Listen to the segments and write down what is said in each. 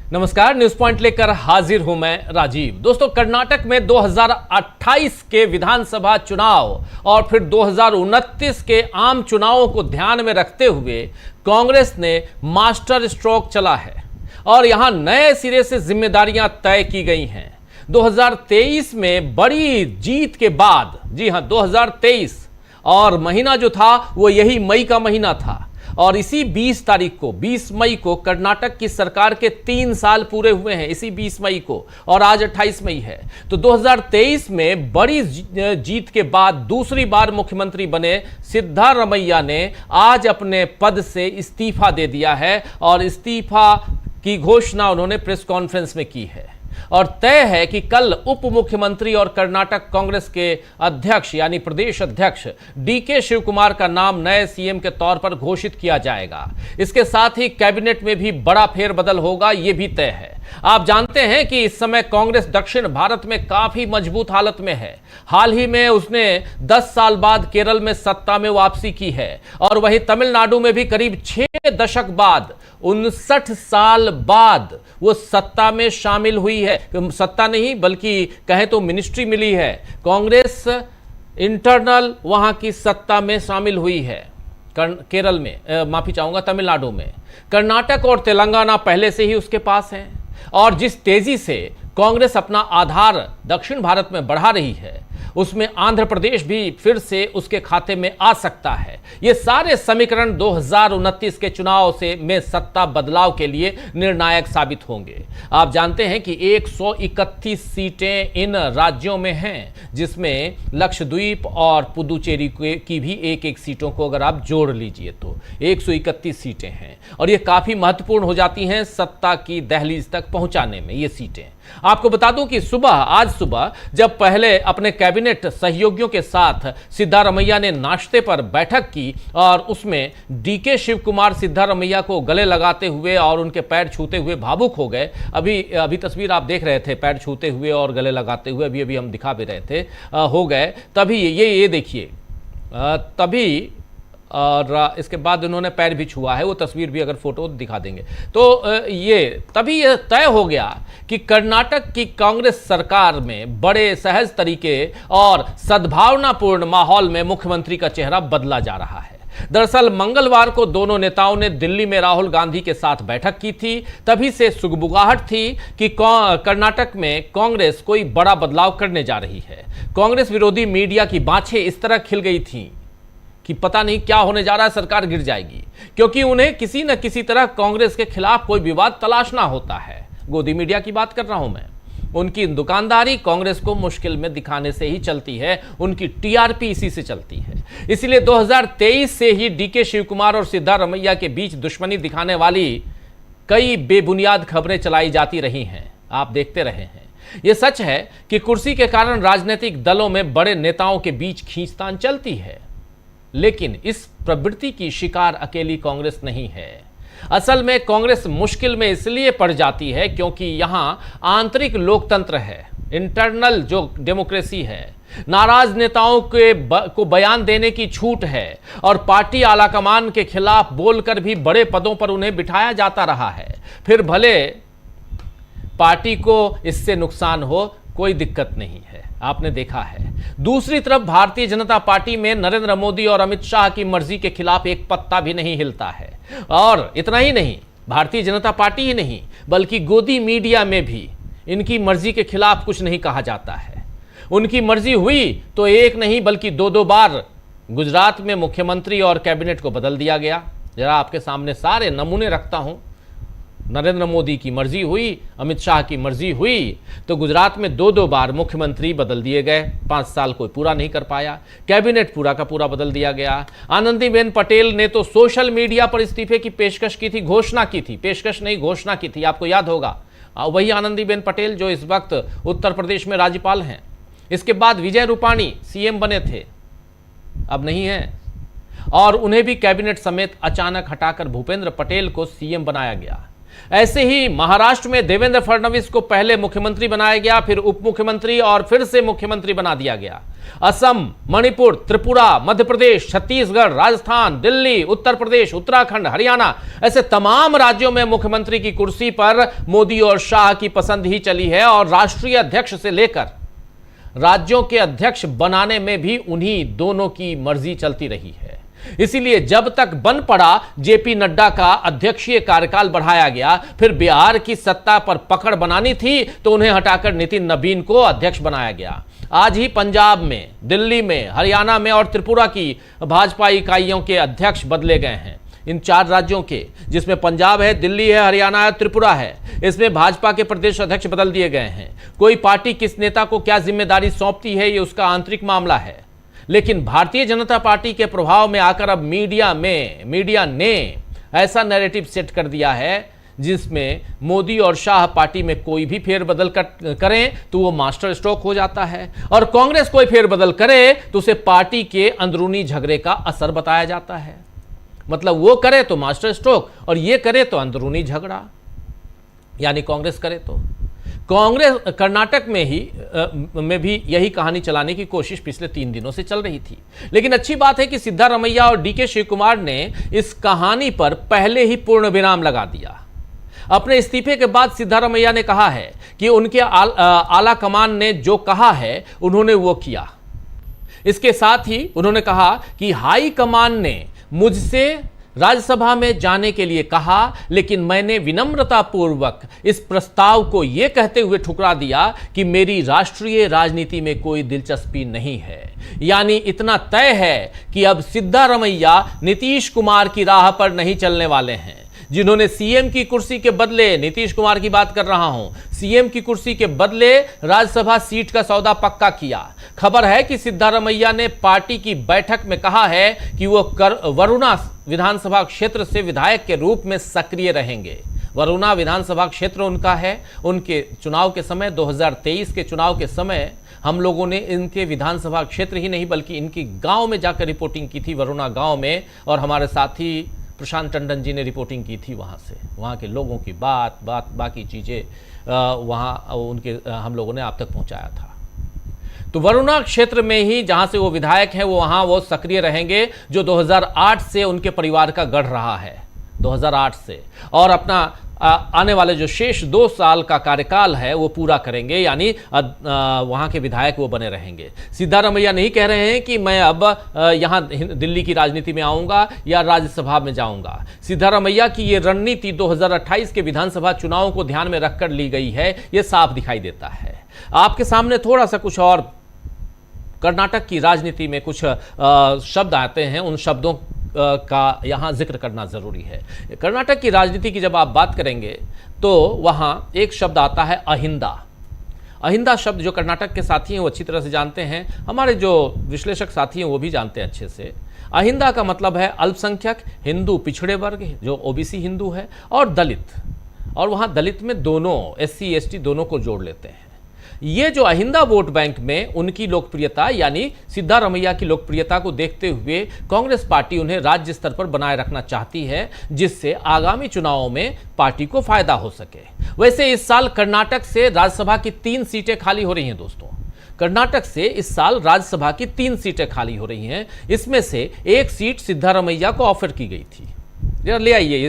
नमस्कार, news point लेकर हाजिर हूं मैं राजीव। दोस्तों, कर्नाटक में 2028 के विधानसभा चुनाव और फिर 2029 के आम चुनावों को ध्यान में रखते हुए कांग्रेस ने मास्टर स्ट्रोक चला है और यहां नए सिरे से जिम्मेदारियां तय की गई हैं। 2023 में बड़ी जीत के बाद, जी हां, 2023 और महीना जो था वो यही मई का महीना था और इसी 20 मई को कर्नाटक की सरकार के 3 साल पूरे हुए हैं, इसी 20 मई को, और आज 28 मई है। तो 2023 में बड़ी जीत के बाद दूसरी बार मुख्यमंत्री बने सिद्धारमैया ने आज अपने पद से इस्तीफा दे दिया है और इस्तीफा की घोषणा उन्होंने प्रेस कॉन्फ्रेंस में की है और तय है कि कल उप मुख्यमंत्री और कर्नाटक कांग्रेस के अध्यक्ष यानी प्रदेश अध्यक्ष डीके शिव कुमार का नाम नए सीएम के तौर पर घोषित किया जाएगा। इसके साथ ही कैबिनेट में भी बड़ा फेरबदल होगा, यह भी तय है। आप जानते हैं कि इस समय कांग्रेस दक्षिण भारत में काफी मजबूत हालत में है। हाल ही में उसने 10 साल बाद केरल में सत्ता में वापसी की है और वहीं तमिलनाडु में भी करीब 6 दशक बाद, 59 साल बाद वो सत्ता में शामिल हुई है। सत्ता नहीं बल्कि कहें तो मिनिस्ट्री मिली है। कांग्रेस इंटरनल वहां की सत्ता में शामिल हुई है केरल में, माफी चाहूंगा, तमिलनाडु में। कर्नाटक और तेलंगाना पहले से ही उसके पास हैं और जिस तेजी से कांग्रेस अपना आधार दक्षिण भारत में बढ़ा रही है उसमें आंध्र प्रदेश भी फिर से उसके खाते में आ सकता है। ये सारे समीकरण 2029 के चुनाव में सत्ता बदलाव के लिए निर्णायक साबित होंगे। आप जानते हैं कि 131 सीटें इन राज्यों में हैं, जिसमें लक्षद्वीप और पुदुचेरी की भी एक सीटों को अगर आप जोड़ लीजिए तो 131 सीटें हैं और ये काफी महत्वपूर्ण हो जाती हैं सत्ता की दहलीज तक पहुंचाने में ये सीटें। आपको बता दूं कि आज सुबह जब पहले अपने कैबिनेट सहयोगियों के साथ सिद्धारमैया ने नाश्ते पर बैठक की और उसमें डीके शिव कुमार सिद्धारमैया को गले लगाते हुए और उनके पैर छूते हुए भावुक हो गए। अभी तस्वीर आप देख रहे थे, पैर छूते हुए और गले लगाते हुए, अभी हम दिखा भी रहे थे, हो गए। तभी ये देखिए, तभी और इसके बाद उन्होंने पैर भी छुआ है, वो तस्वीर भी अगर फोटो दिखा देंगे तो ये तभी यह तय हो गया कि कर्नाटक की कांग्रेस सरकार में बड़े सहज तरीके और सद्भावनापूर्ण माहौल में मुख्यमंत्री का चेहरा बदला जा रहा है। दरअसल मंगलवार को दोनों नेताओं ने दिल्ली में राहुल गांधी के साथ बैठक की थी। तभी से सुगबुगाहट थी कि कर्नाटक में कांग्रेस कोई बड़ा बदलाव करने जा रही है। कांग्रेस विरोधी मीडिया की बाछें इस तरह खिल गई थी कि पता नहीं क्या होने जा रहा है, सरकार गिर जाएगी, क्योंकि उन्हें किसी न किसी तरह कांग्रेस के खिलाफ कोई विवाद तलाशना होता है। गोदी मीडिया की बात कर रहा हूं मैं। उनकी दुकानदारी कांग्रेस को मुश्किल में दिखाने से ही चलती है, उनकी टीआरपी इसी से चलती है। इसलिए 2023 से ही डीके शिव कुमार और सिद्धारमैया के बीच दुश्मनी दिखाने वाली कई बेबुनियाद खबरें चलाई जाती रही हैं, आप देखते रहे हैं। यह सच है कि कुर्सी के कारण राजनीतिक दलों में बड़े नेताओं के बीच खींचतान चलती है, लेकिन इस प्रवृत्ति की शिकार अकेली कांग्रेस नहीं है। असल में कांग्रेस मुश्किल में इसलिए पड़ जाती है क्योंकि यहां आंतरिक लोकतंत्र है, इंटरनल जो डेमोक्रेसी है, नाराज नेताओं को बयान देने की छूट है और पार्टी आलाकमान के खिलाफ बोलकर भी बड़े पदों पर उन्हें बिठाया जाता रहा है। फिर भले पार्टी को इससे नुकसान हो, कोई दिक्कत नहीं है, आपने देखा है। दूसरी तरफ भारतीय जनता पार्टी में नरेंद्र मोदी और अमित शाह की मर्जी के खिलाफ एक पत्ता भी नहीं हिलता है। और इतना ही नहीं, भारतीय जनता पार्टी ही नहीं बल्कि गोदी मीडिया में भी इनकी मर्जी के खिलाफ कुछ नहीं कहा जाता है। उनकी मर्जी हुई तो एक नहीं बल्कि 2 बार गुजरात में मुख्यमंत्री और कैबिनेट को बदल दिया गया। जरा आपके सामने सारे नमूने रखता हूं। नरेंद्र मोदी की मर्जी हुई, अमित शाह की मर्जी हुई तो गुजरात में 2 बार मुख्यमंत्री बदल दिए गए, 5 साल कोई पूरा नहीं कर पाया। कैबिनेट पूरा का पूरा बदल दिया गया। आनंदीबेन पटेल ने तो सोशल मीडिया पर इस्तीफे की पेशकश की थी, घोषणा की थी, पेशकश नहीं घोषणा की थी, आपको याद होगा। वही आनंदीबेन पटेल जो इस वक्त उत्तर प्रदेश में राज्यपाल हैं। इसके बाद विजय रूपाणी सीएम बने थे, अब नहीं है, और उन्हें भी कैबिनेट समेत अचानक हटाकर भूपेंद्र पटेल को सीएम बनाया गया। ऐसे ही महाराष्ट्र में देवेंद्र फडणवीस को पहले मुख्यमंत्री बनाया गया, फिर उप मुख्यमंत्री और फिर से मुख्यमंत्री बना दिया गया। असम, मणिपुर, त्रिपुरा, मध्य प्रदेश, छत्तीसगढ़, राजस्थान, दिल्ली, उत्तर प्रदेश, उत्तराखंड, हरियाणा, ऐसे तमाम राज्यों में मुख्यमंत्री की कुर्सी पर मोदी और शाह की पसंद ही चली है और राष्ट्रीय अध्यक्ष से लेकर राज्यों के अध्यक्ष बनाने में भी उन्हीं दोनों की मर्जी चलती रही है। इसीलिए जब तक बन पड़ा जेपी नड्डा का अध्यक्षीय कार्यकाल बढ़ाया गया, फिर बिहार की सत्ता पर पकड़ बनानी थी तो उन्हें हटाकर नितिन नबीन को अध्यक्ष बनाया गया। आज ही पंजाब में, दिल्ली में, हरियाणा में और त्रिपुरा की भाजपा इकाइयों के अध्यक्ष बदले गए हैं। इन 4 राज्यों के, जिसमें पंजाब है, दिल्ली है, हरियाणा है, त्रिपुरा है, इसमें भाजपा के प्रदेश अध्यक्ष बदल दिए गए हैं। कोई पार्टी किस नेता को क्या जिम्मेदारी सौंपती है, ये उसका आंतरिक मामला है। लेकिन भारतीय जनता पार्टी के प्रभाव में आकर अब मीडिया ने ऐसा नैरेटिव सेट कर दिया है जिसमें मोदी और शाह पार्टी में कोई भी फेरबदल करें तो वो मास्टर स्ट्रोक हो जाता है, और कांग्रेस कोई फेरबदल करे तो उसे पार्टी के अंदरूनी झगड़े का असर बताया जाता है। मतलब वो करे तो मास्टर स्ट्रोक और ये करे तो अंदरूनी झगड़ा, यानी कांग्रेस करे तो। कांग्रेस कर्नाटक में भी यही कहानी चलाने की कोशिश पिछले 3 दिनों से चल रही थी। लेकिन अच्छी बात है कि सिद्धारमैया और डीके शिवकुमार ने इस कहानी पर पहले ही पूर्ण विराम लगा दिया। अपने इस्तीफे के बाद सिद्धारमैया ने कहा है कि उनके आला कमान ने जो कहा है उन्होंने वो किया। इसके साथ ही उन्होंने कहा कि हाई कमान ने मुझसे राज्यसभा में जाने के लिए कहा, लेकिन मैंने विनम्रतापूर्वक इस प्रस्ताव को यह कहते हुए ठुकरा दिया कि मेरी राष्ट्रीय राजनीति में कोई दिलचस्पी नहीं है। यानी इतना तय है कि अब सिद्धारमैया नीतीश कुमार की राह पर नहीं चलने वाले हैं, जिन्होंने सीएम की कुर्सी के बदले, नीतीश कुमार की बात कर रहा हूं, सीएम की कुर्सी के बदले राज्यसभा सीट का सौदा पक्का किया। खबर है कि सिद्धारमैया ने पार्टी की बैठक में कहा है कि वो वरुणा विधानसभा क्षेत्र से विधायक के रूप में सक्रिय रहेंगे। वरुणा विधानसभा क्षेत्र उनका है। उनके चुनाव के समय, 2023 के चुनाव के समय, हम लोगों ने इनके विधानसभा क्षेत्र ही नहीं बल्कि इनकी गांव में जाकर रिपोर्टिंग की थी, वरुणा गांव में, और हमारे साथी प्रशांत टंडन जी ने रिपोर्टिंग की थी वहाँ से। वहाँ के लोगों की बाकी चीज़ें वहाँ उनके हम लोगों ने आप तक पहुँचाया था। तो वरुणा क्षेत्र में ही जहाँ से वो विधायक हैं वहाँ वो सक्रिय रहेंगे, जो 2008 से उनके परिवार का गढ़ रहा है, 2008 से, और अपना आने वाले जो शेष 2 साल का कार्यकाल है वो पूरा करेंगे, यानी वहाँ के विधायक वो बने रहेंगे। सिद्धारमैया नहीं कह रहे हैं कि मैं अब यहाँ दिल्ली की राजनीति में आऊँगा या राज्यसभा में जाऊँगा। सिद्धारमैया की ये रणनीति 2028 के विधानसभा चुनावों को ध्यान में रखकर ली गई है, ये साफ दिखाई देता है। आपके सामने थोड़ा सा कुछ और कर्नाटक की राजनीति में कुछ शब्द आते हैं, उन शब्दों का यहाँ जिक्र करना ज़रूरी है। कर्नाटक की राजनीति की जब आप बात करेंगे तो वहाँ एक शब्द आता है अहिंदा। अहिंदा शब्द जो कर्नाटक के साथी हैं वो अच्छी तरह से जानते हैं, हमारे जो विश्लेषक साथी हैं वो भी जानते हैं अच्छे से। अहिंदा का मतलब है अल्पसंख्यक, हिंदू पिछड़े वर्ग जो ओबीसी हिंदू है, और दलित। और वहाँ दलित में दोनों SC ST दोनों को जोड़ लेते हैं। ये जो अहिंदा वोट बैंक में उनकी लोकप्रियता, यानी सिद्धारमैया की लोकप्रियता को देखते हुए कांग्रेस पार्टी उन्हें राज्य स्तर पर बनाए रखना चाहती है, जिससे आगामी चुनावों में पार्टी को फायदा हो सके। वैसे इस साल कर्नाटक से राज्यसभा की 3 सीटें खाली हो रही हैं दोस्तों। कर्नाटक से इस साल राज्यसभा की 3 सीटें खाली हो रही हैं। इसमें से एक सीट सिद्धारमैया को ऑफर की गई थी। ले आइए,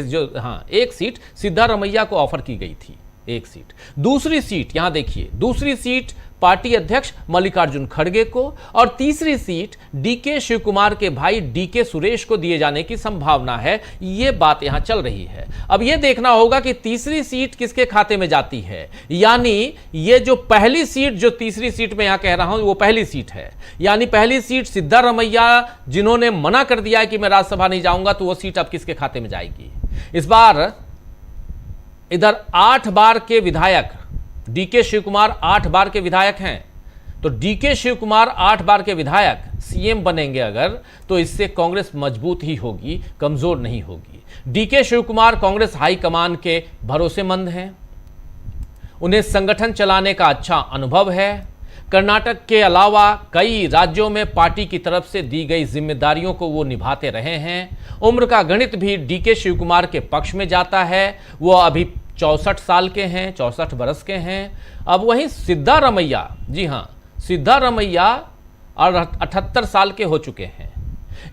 एक सीट सिद्धारमैया को ऑफर की गई थी, एक सीट। दूसरी सीट यहां देखिए, दूसरी सीट पार्टी अध्यक्ष मल्लिकार्जुन खड़गे को, और तीसरी सीट डीके शिवकुमार के भाई डीके सुरेश को दिए जाने की संभावना है। ये बात यहां चल रही है। अब यह देखना होगा कि तीसरी सीट किसके खाते में जाती है। यानी ये जो पहली सीट, जो तीसरी सीट में यहां कह रहा हूं, वो पहली सीट है। यानी पहली सीट सिद्धारमैया जिन्होंने मना कर दिया है कि मैं राज्यसभा नहीं जाऊंगा, तो वो सीट अब किसके खाते में जाएगी। इस बार इधर 8 बार के विधायक, डीके शिवकुमार 8 बार के विधायक हैं, तो डीके शिवकुमार 8 बार के विधायक सीएम बनेंगे अगर, तो इससे कांग्रेस मजबूत ही होगी, कमजोर नहीं होगी। डीके शिवकुमार कांग्रेस हाईकमान के भरोसेमंद हैं, उन्हें संगठन चलाने का अच्छा अनुभव है। कर्नाटक के अलावा कई राज्यों में पार्टी की तरफ से दी गई जिम्मेदारियों को वो निभाते रहे हैं। उम्र का गणित भी डीके शिवकुमार के पक्ष में जाता है। वो अभी 64 साल के हैं, 64 बरस के हैं। अब वहीं सिद्धारमैया, जी हाँ, सिद्धारमैया और 78 साल के हो चुके हैं।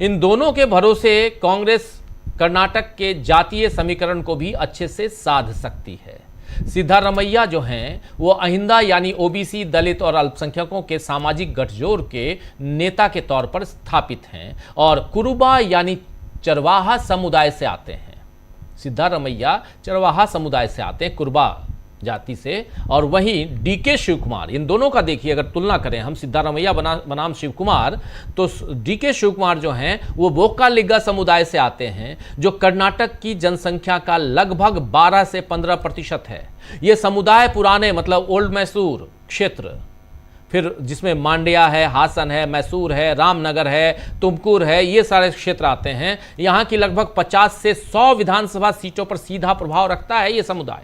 इन दोनों के भरोसे कांग्रेस कर्नाटक के जातीय समीकरण को भी अच्छे से साध सकती है। सिद्धारमैया जो हैं वो अहिंदा यानी ओबीसी, दलित और अल्पसंख्यकों के सामाजिक गठजोड़ के नेता के तौर पर स्थापित हैं और कुरुबा यानी चरवाहा समुदाय से आते हैं। सिद्धारमैया चरवाहा समुदाय से आते हैं, कुरुबा जाति से। और वहीं डीके शिव कुमार, इन दोनों का देखिए अगर तुलना करें हम, सिद्धारमैया बनाम शिव कुमार, तो डीके शिव कुमार जो हैं वो वोक्कालिगा समुदाय से आते हैं जो कर्नाटक की जनसंख्या का लगभग 12 से 15% है। ये समुदाय पुराने मतलब ओल्ड मैसूर क्षेत्र, फिर जिसमें मांड्या है, हासन है, मैसूर है, रामनगर है, तुमकुर है, ये सारे क्षेत्र आते हैं। यहाँ की लगभग 50 से 100 विधानसभा सीटों पर सीधा प्रभाव रखता है ये समुदाय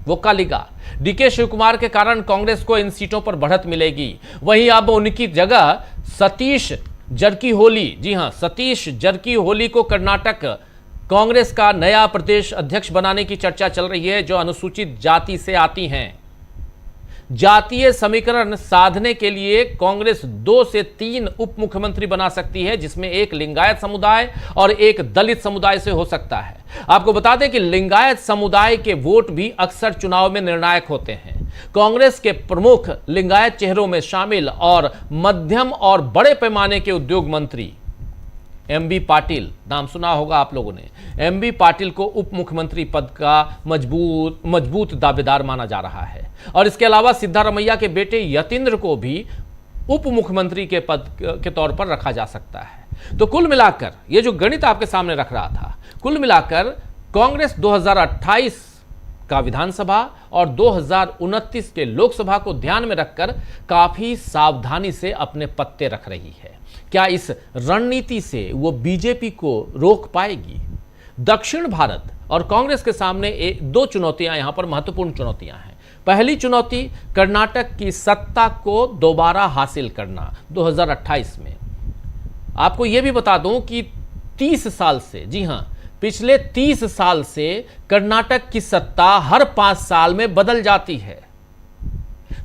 वोक्कालिगा। डीके शिव कुमार के कारण कांग्रेस को इन सीटों पर बढ़त मिलेगी। वहीं अब उनकी जगह सतीश जरकीहोली, जी हां, सतीश जरकीहोली को कर्नाटक कांग्रेस का नया प्रदेश अध्यक्ष बनाने की चर्चा चल रही है, जो अनुसूचित जाति से आती हैं। जातीय समीकरण साधने के लिए कांग्रेस 2 से 3 उप मुख्यमंत्री बना सकती है, जिसमें एक लिंगायत समुदाय और एक दलित समुदाय से हो सकता है। आपको बता दें कि लिंगायत समुदाय के वोट भी अक्सर चुनाव में निर्णायक होते हैं। कांग्रेस के प्रमुख लिंगायत चेहरों में शामिल और मध्यम और बड़े पैमाने के उद्योग मंत्री एमबी पाटिल, नाम सुना होगा आप लोगों ने, एमबी पाटिल को उप मुख्यमंत्री पद का मजबूत दावेदार माना जा रहा है। और इसके अलावा सिद्धारमैया के बेटे यतींद्र को भी उप मुख्यमंत्री के पद के तौर पर रखा जा सकता है। तो कुल मिलाकर ये जो गणित आपके सामने रख रहा था, कुल मिलाकर कांग्रेस 2028 का विधानसभा और 2029 के लोकसभा को ध्यान में रखकर काफी सावधानी से अपने पत्ते रख रही है। क्या इस रणनीति से वो बीजेपी को रोक पाएगी? दक्षिण भारत और कांग्रेस के सामने 2 चुनौतियां यहां पर महत्वपूर्ण चुनौतियां हैं। पहली चुनौती कर्नाटक की सत्ता को दोबारा हासिल करना 2028 में। आपको यह भी बता दूं कि 30 साल से, जी हां, पिछले 30 साल से कर्नाटक की सत्ता हर 5 साल में बदल जाती है।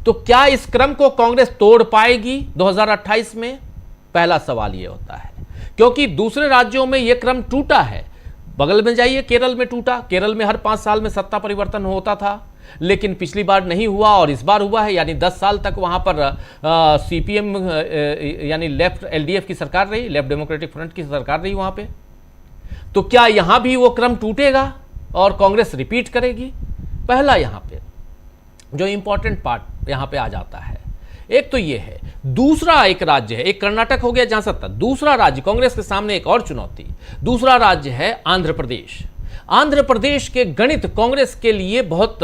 तो क्या इस क्रम को कांग्रेस तोड़ पाएगी 2028 में? पहला सवाल यह होता है, क्योंकि दूसरे राज्यों में यह क्रम टूटा है। बगल में जाइए, केरल में टूटा। केरल में हर 5 साल में सत्ता परिवर्तन होता था, लेकिन पिछली बार नहीं हुआ और इस बार हुआ है, यानी 10 साल तक वहां पर सीपीएम यानी लेफ्ट एलडीएफ की सरकार रही, लेफ्ट डेमोक्रेटिक फ्रंट की सरकार रही वहां पे। तो क्या यहां भी वो क्रम टूटेगा और कांग्रेस रिपीट करेगी? पहला यहां पे जो इंपॉर्टेंट पार्ट यहां पे आ जाता है, एक तो ये है। दूसरा एक राज्य है, एक कर्नाटक हो गया जहां सत्ता, दूसरा राज्य कांग्रेस के सामने एक और चुनौती, दूसरा राज्य है आंध्र प्रदेश। आंध्र प्रदेश के गणित कांग्रेस के लिए बहुत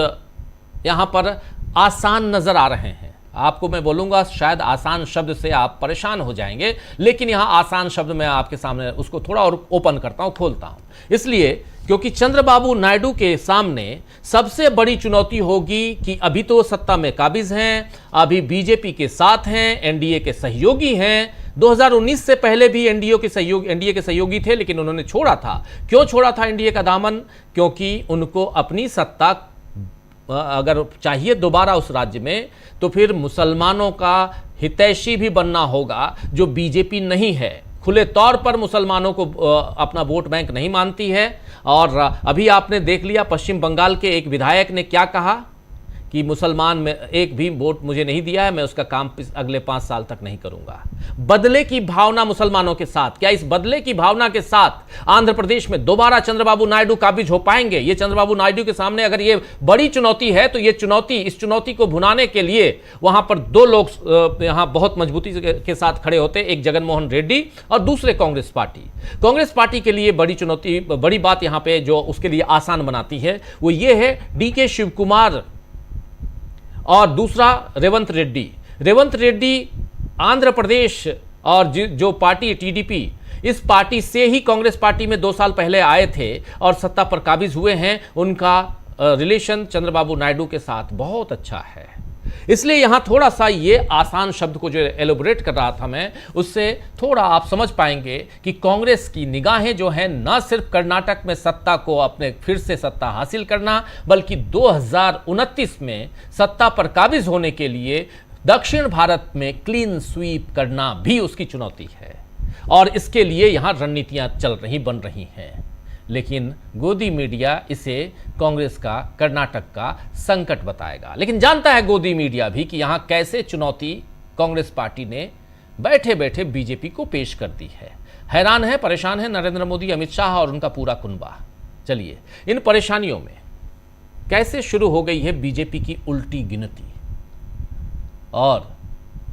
यहां पर आसान नजर आ रहे हैं। आपको मैं बोलूंगा शायद आसान शब्द से आप परेशान हो जाएंगे, लेकिन यहां आसान शब्द मैं आपके सामने उसको थोड़ा और ओपन करता हूं, खोलता हूं, इसलिए क्योंकि चंद्रबाबू नायडू के सामने सबसे बड़ी चुनौती होगी कि अभी तो सत्ता में काबिज हैं, अभी बीजेपी के साथ हैं, एनडीए के सहयोगी हैं। 2019 से पहले भी एनडीए के सहयोगी थे, लेकिन उन्होंने छोड़ा था। क्यों छोड़ा था एनडीए का दामन? क्योंकि उनको अपनी सत्ता अगर चाहिए दोबारा उस राज्य में, तो फिर मुसलमानों का हितैषी भी बनना होगा, जो बीजेपी नहीं है। खुले तौर पर मुसलमानों को अपना वोट बैंक नहीं मानती है। और अभी आपने देख लिया पश्चिम बंगाल के एक विधायक ने क्या कहा कि मुसलमान में एक भी वोट मुझे नहीं दिया है, मैं उसका काम अगले 5 साल तक नहीं करूंगा। बदले की भावना मुसलमानों के साथ, क्या इस बदले की भावना के साथ आंध्र प्रदेश में दोबारा चंद्रबाबू नायडू काबिज हो पाएंगे? ये चंद्रबाबू नायडू के सामने अगर ये बड़ी चुनौती है, तो ये इस चुनौती को भुनाने के लिए वहां पर 2 लोग यहां बहुत मजबूती के साथ खड़े होते, एक जगन मोहन रेड्डी और दूसरे कांग्रेस पार्टी। कांग्रेस पार्टी के लिए बड़ी चुनौती, बड़ी बात यहां पर जो उसके लिए आसान बनाती है वो ये है डीके शिव कुमार और दूसरा रेवंत रेड्डी। रेवंत रेड्डी आंध्र प्रदेश और जो पार्टी टीडीपी, इस पार्टी से ही कांग्रेस पार्टी में 2 साल पहले आए थे और सत्ता पर काबिज हुए हैं। उनका रिलेशन चंद्रबाबू नायडू के साथ बहुत अच्छा है। इसलिए यहां थोड़ा सा ये आसान शब्द को जो एलोबरेट कर रहा था मैं, उससे थोड़ा आप समझ पाएंगे कि कांग्रेस की निगाहें जो हैं न सिर्फ कर्नाटक में सत्ता को अपने फिर से सत्ता हासिल करना, बल्कि 2029 में सत्ता पर काबिज होने के लिए दक्षिण भारत में क्लीन स्वीप करना भी उसकी चुनौती है। और इसके लिए यहां रणनीतियां बन रही हैं। लेकिन गोदी मीडिया इसे कांग्रेस का कर्नाटक का संकट बताएगा। लेकिन जानता है गोदी मीडिया भी कि यहां कैसे चुनौती कांग्रेस पार्टी ने बैठे बैठे बीजेपी को पेश कर दी है। हैरान है, परेशान है नरेंद्र मोदी, अमित शाह और उनका पूरा कुनबा। चलिए, इन परेशानियों में कैसे शुरू हो गई है बीजेपी की उल्टी गिनती और